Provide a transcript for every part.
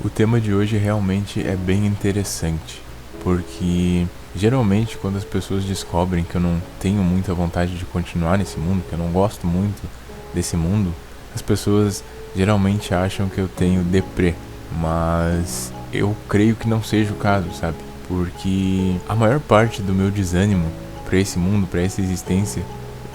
O tema de hoje realmente é bem interessante, porque geralmente quando as pessoas descobrem que eu não tenho muita vontade de continuar nesse mundo, que eu não gosto muito desse mundo, as pessoas geralmente acham que eu tenho deprê, mas eu creio que não seja o caso, sabe? Porque a maior parte do meu desânimo para esse mundo, para essa existência,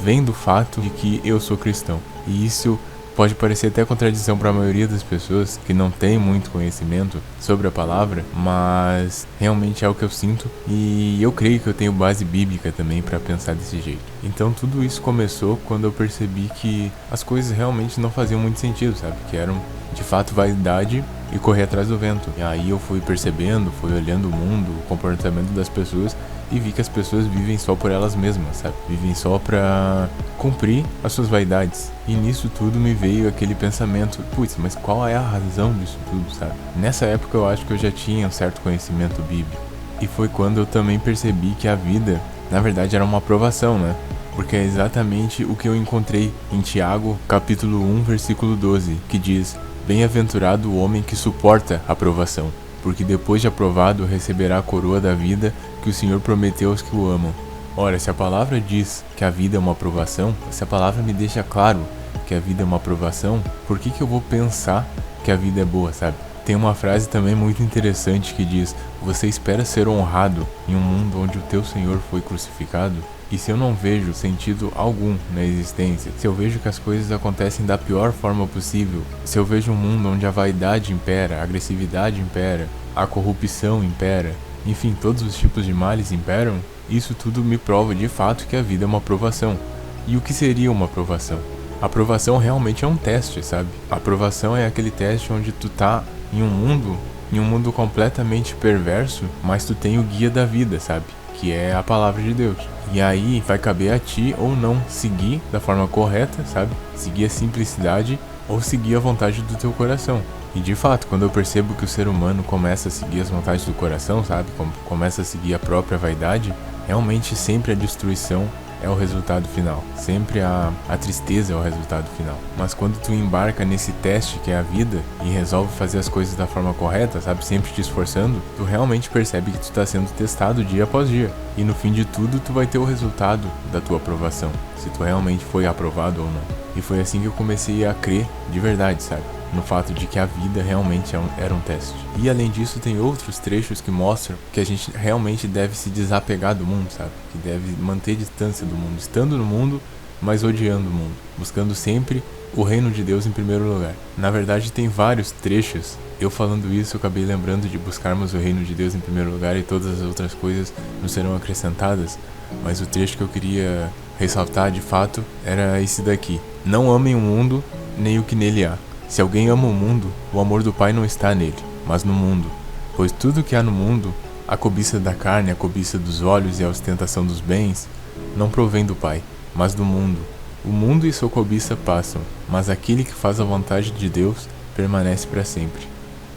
vem do fato de que eu sou cristão. E isso pode parecer até contradição para a maioria das pessoas que não tem muito conhecimento sobre a palavra, mas realmente é o que eu sinto e eu creio que eu tenho base bíblica também para pensar desse jeito. Então tudo isso começou quando eu percebi que as coisas realmente não faziam muito sentido, sabe? Que eram de fato vaidade e correr atrás do vento. E aí eu fui percebendo, fui olhando o mundo, o comportamento das pessoas e vi que as pessoas vivem só por elas mesmas, sabe? Vivem só pra cumprir as suas vaidades. E nisso tudo me veio aquele pensamento, putz, mas qual é a razão disso tudo, sabe? Nessa época eu acho que eu já tinha um certo conhecimento bíblico. E foi quando eu também percebi que a vida, na verdade, era uma aprovação, né? Porque é exatamente o que eu encontrei em Tiago, capítulo 1, versículo 12, que diz: Bem-aventurado o homem que suporta a provação, porque depois de aprovado receberá a coroa da vida que o Senhor prometeu aos que o amam. Ora, se a palavra diz que a vida é uma aprovação, se a palavra me deixa claro que a vida é uma aprovação, por que eu vou pensar que a vida é boa, sabe? Tem uma frase também muito interessante que diz: Você espera ser honrado em um mundo onde o teu Senhor foi crucificado? E se eu não vejo sentido algum na existência, se eu vejo que as coisas acontecem da pior forma possível, se eu vejo um mundo onde a vaidade impera, a agressividade impera, a corrupção impera, enfim, todos os tipos de males imperam, isso tudo me prova de fato que a vida é uma aprovação. E o que seria uma aprovação? A aprovação realmente é um teste, sabe? A aprovação é aquele teste onde tu tá em um mundo completamente perverso, mas tu tem o guia da vida, sabe? Que é a palavra de Deus. E aí vai caber a ti ou não seguir da forma correta, sabe? Seguir a simplicidade ou seguir a vontade do teu coração. E de fato, quando eu percebo que o ser humano começa a seguir as vontades do coração, sabe? Começa a seguir a própria vaidade, realmente sempre a destruição é o resultado final. Sempre a tristeza é o resultado final. Mas quando tu embarca nesse teste que é a vida e resolve fazer as coisas da forma correta, sabe? Sempre te esforçando, tu realmente percebe que tu tá sendo testado dia após dia. E no fim de tudo, tu vai ter o resultado da tua aprovação. Se tu realmente foi aprovado ou não. E foi assim que eu comecei a crer de verdade, sabe? No fato de que a vida realmente era um teste. E além disso, tem outros trechos que mostram que a gente realmente deve se desapegar do mundo, sabe? Que deve manter distância do mundo, estando no mundo, mas odiando o mundo, buscando sempre o reino de Deus em primeiro lugar. Na verdade, tem vários trechos. Eu falando isso, eu acabei lembrando de buscarmos o reino de Deus em primeiro lugar e todas as outras coisas nos serão acrescentadas. Mas o trecho que eu queria ressaltar de fato era esse daqui: Não amem o mundo, nem o que nele há. Se alguém ama o mundo, o amor do Pai não está nele, mas no mundo. Pois tudo que há no mundo, a cobiça da carne, a cobiça dos olhos e a ostentação dos bens, não provém do Pai, mas do mundo. O mundo e sua cobiça passam, mas aquele que faz a vontade de Deus permanece para sempre.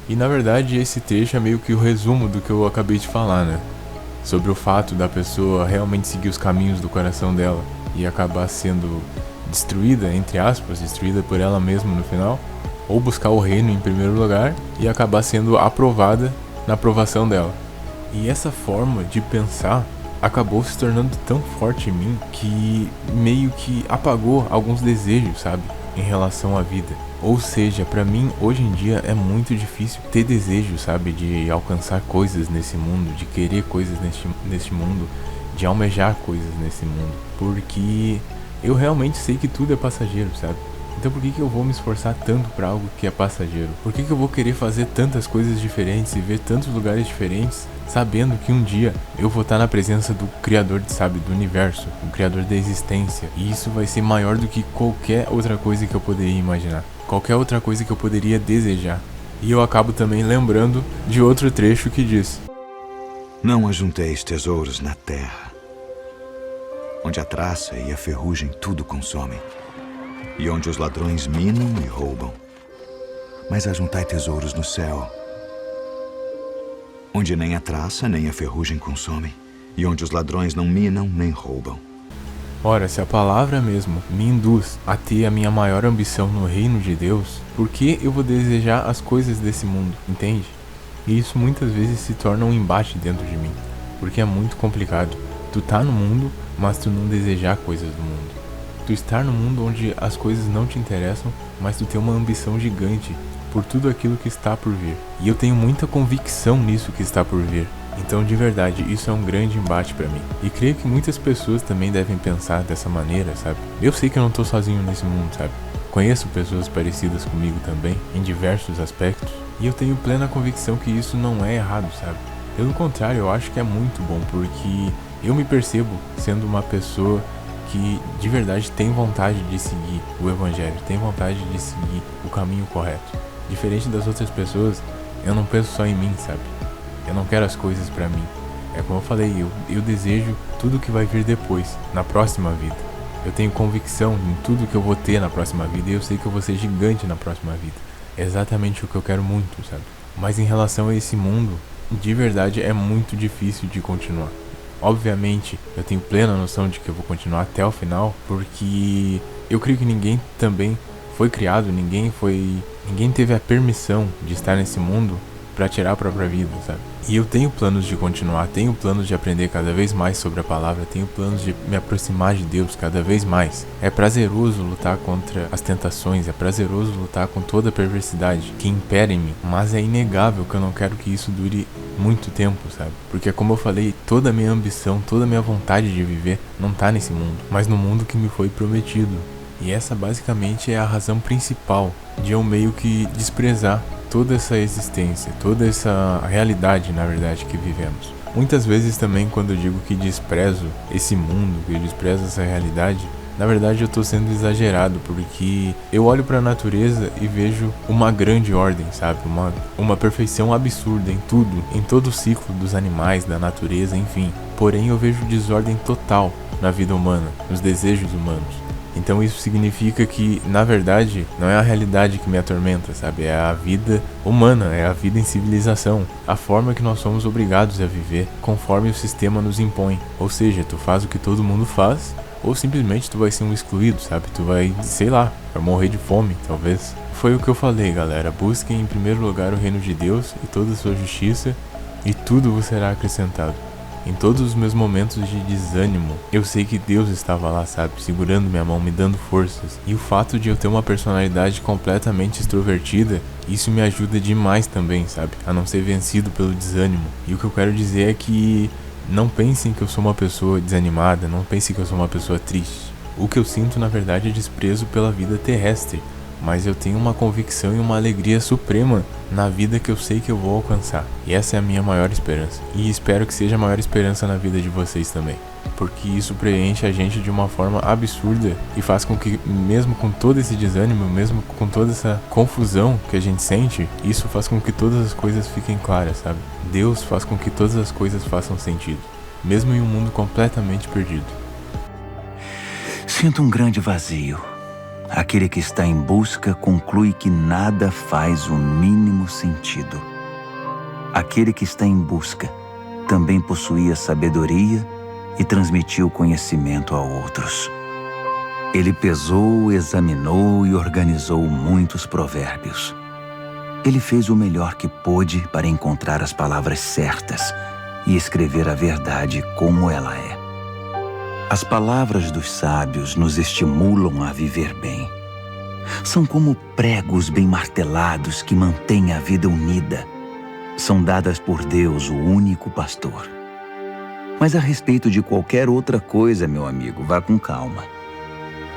E na verdade esse trecho é meio que o resumo do que eu acabei de falar, né? Sobre o fato da pessoa realmente seguir os caminhos do coração dela e acabar sendo destruída, entre aspas, destruída por ela mesma no final, ou buscar o reino em primeiro lugar e acabar sendo aprovada na aprovação dela. E essa forma de pensar acabou se tornando tão forte em mim que meio que apagou alguns desejos, sabe, em relação à vida. Ou seja, pra mim hoje em dia é muito difícil ter desejo, sabe, de alcançar coisas nesse mundo, de querer coisas neste mundo, de almejar coisas nesse mundo, porque eu realmente sei que tudo é passageiro, sabe? Então por que eu vou me esforçar tanto pra algo que é passageiro? Por que eu vou querer fazer tantas coisas diferentes e ver tantos lugares diferentes, sabendo que um dia eu vou estar na presença do Criador, sabe, do universo, o Criador da existência, e isso vai ser maior do que qualquer outra coisa que eu poderia imaginar, qualquer outra coisa que eu poderia desejar. E eu acabo também lembrando de outro trecho que diz: Não ajunteis tesouros na terra, onde a traça e a ferrugem tudo consomem, e onde os ladrões minam e roubam. Mas ajuntai tesouros no céu, onde nem a traça nem a ferrugem consomem, e onde os ladrões não minam nem roubam. Ora, se a palavra mesmo me induz a ter a minha maior ambição no reino de Deus, por que eu vou desejar as coisas desse mundo, entende? E isso muitas vezes se torna um embate dentro de mim, porque é muito complicado. Tu tá no mundo, mas tu não desejar coisas do mundo. Tu estar no mundo onde as coisas não te interessam, mas tu tem uma ambição gigante por tudo aquilo que está por vir. E eu tenho muita convicção nisso que está por vir. Então, de verdade, isso é um grande embate pra mim. E creio que muitas pessoas também devem pensar dessa maneira, sabe? Eu sei que eu não tô sozinho nesse mundo, sabe? Conheço pessoas parecidas comigo também, em diversos aspectos. E eu tenho plena convicção que isso não é errado, sabe? Pelo contrário, eu acho que é muito bom, porque eu me percebo sendo uma pessoa que de verdade tem vontade de seguir o evangelho, tem vontade de seguir o caminho correto. Diferente das outras pessoas, eu não penso só em mim, sabe? Eu não quero as coisas pra mim. É como eu falei, eu desejo tudo que vai vir depois, na próxima vida. Eu tenho convicção em tudo que eu vou ter na próxima vida e eu sei que eu vou ser gigante na próxima vida. É exatamente o que eu quero muito, sabe? Mas em relação a esse mundo, de verdade é muito difícil de continuar. Obviamente, eu tenho plena noção de que eu vou continuar até o final, porque eu creio que ninguém também foi criado, ninguém teve a permissão de estar nesse mundo para tirar a própria vida, sabe? E eu tenho planos de continuar, tenho planos de aprender cada vez mais sobre a palavra, tenho planos de me aproximar de Deus cada vez mais. É prazeroso lutar contra as tentações, é prazeroso lutar com toda a perversidade que impera em mim, mas é inegável que eu não quero que isso dure muito tempo, sabe? Porque como eu falei, toda a minha ambição, toda a minha vontade de viver não tá nesse mundo, mas no mundo que me foi prometido. E essa basicamente é a razão principal de eu meio que desprezar toda essa existência, toda essa realidade, na verdade, que vivemos. Muitas vezes também quando eu digo que desprezo esse mundo, que eu desprezo essa realidade, na verdade eu tô sendo exagerado, porque eu olho para a natureza e vejo uma grande ordem, sabe? Uma perfeição absurda em tudo, em todo o ciclo dos animais, da natureza, enfim. Porém eu vejo desordem total na vida humana, nos desejos humanos. Então isso significa que, na verdade, não é a realidade que me atormenta, sabe? É a vida humana, é a vida em civilização. A forma que nós somos obrigados a viver conforme o sistema nos impõe. Ou seja, tu faz o que todo mundo faz, ou simplesmente tu vai ser um excluído, sabe? Tu vai, sei lá, vai morrer de fome, talvez. Foi o que eu falei, galera. Busquem em primeiro lugar o reino de Deus e toda a sua justiça, e tudo vos será acrescentado. Em todos os meus momentos de desânimo, eu sei que Deus estava lá, sabe? Segurando minha mão, me dando forças. E o fato de eu ter uma personalidade completamente extrovertida, isso me ajuda demais também, sabe? A não ser vencido pelo desânimo. E o que eu quero dizer é que não pensem que eu sou uma pessoa desanimada, não pensem que eu sou uma pessoa triste. O que eu sinto, na verdade, é desprezo pela vida terrestre. Mas eu tenho uma convicção e uma alegria suprema na vida que eu sei que eu vou alcançar. E essa é a minha maior esperança. E espero que seja a maior esperança na vida de vocês também. Porque isso preenche a gente de uma forma absurda e faz com que, mesmo com todo esse desânimo, mesmo com toda essa confusão que a gente sente, isso faz com que todas as coisas fiquem claras, sabe? Deus faz com que todas as coisas façam sentido, mesmo em um mundo completamente perdido. Sinto um grande vazio. Aquele que está em busca conclui que nada faz o mínimo sentido. Aquele que está em busca também possuía sabedoria e transmitiu conhecimento a outros. Ele pesou, examinou e organizou muitos provérbios. Ele fez o melhor que pôde para encontrar as palavras certas e escrever a verdade como ela é. As palavras dos sábios nos estimulam a viver bem. São como pregos bem martelados que mantêm a vida unida. São dadas por Deus, o único pastor. Mas a respeito de qualquer outra coisa, meu amigo, vá com calma.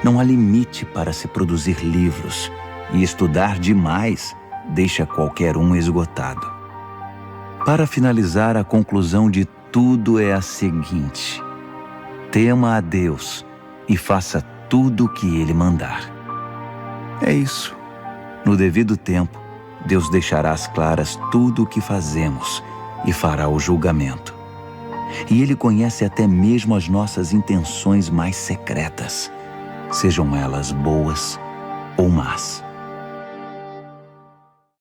Não há limite para se produzir livros, e estudar demais deixa qualquer um esgotado. Para finalizar, a conclusão de tudo é a seguinte: tema a Deus e faça tudo o que Ele mandar. É isso. No devido tempo, Deus deixará às claras tudo o que fazemos e fará o julgamento. E Ele conhece até mesmo as nossas intenções mais secretas, sejam elas boas ou más.